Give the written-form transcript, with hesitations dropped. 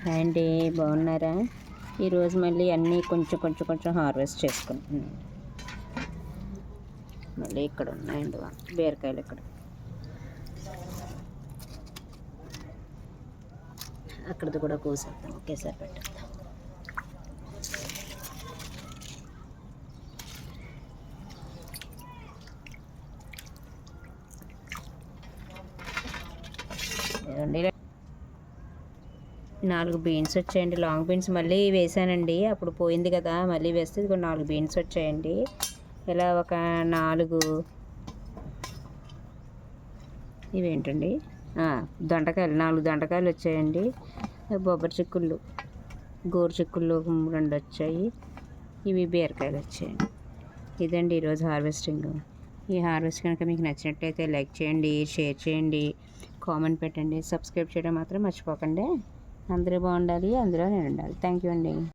Hi అండి, బాగున్నారా? ఈరోజు మళ్ళీ అన్నీ కొంచెం కొంచెం కొంచెం హార్వెస్ట్ చేసుకుంటున్నాను. మళ్ళీ ఇక్కడ ఉన్నాయండి బీరకాయలు. ఇక్కడ అక్కడిది కూడా కోసేద్దాం, ఒకేసారి పెట్టేద్దాం. ఏమండి, 4 బీన్స్ వచ్చాయండి. లాంగ్ బీన్స్ మళ్ళీ వేసానండి, అప్పుడు పోయింది కదా, మళ్ళీ వేస్తే ఇది 4 బీన్స్ వచ్చాయండి. ఇలా ఒక 4 ఇవేంటండి దొండకాయలు, 4 దొండకాయలు వచ్చాయండి. బొబ్బరి చిక్కుళ్ళు, గోరు చిక్కుళ్ళు 2 వచ్చాయి. ఇవి బీరకాయలు వచ్చాయండి. ఇదండి ఈరోజు హార్వెస్టింగ్. ఈ హార్వెస్ట్ కనుక మీకు నచ్చినట్టయితే లైక్ చేయండి, షేర్ చేయండి, కామెంట్ పెట్టండి, సబ్స్క్రైబ్ చేయడం మాత్రం మర్చిపోకండి. అందరూ బాగుండాలి, అందులో నేను ఉండాలి. థ్యాంక్ యూ అండి.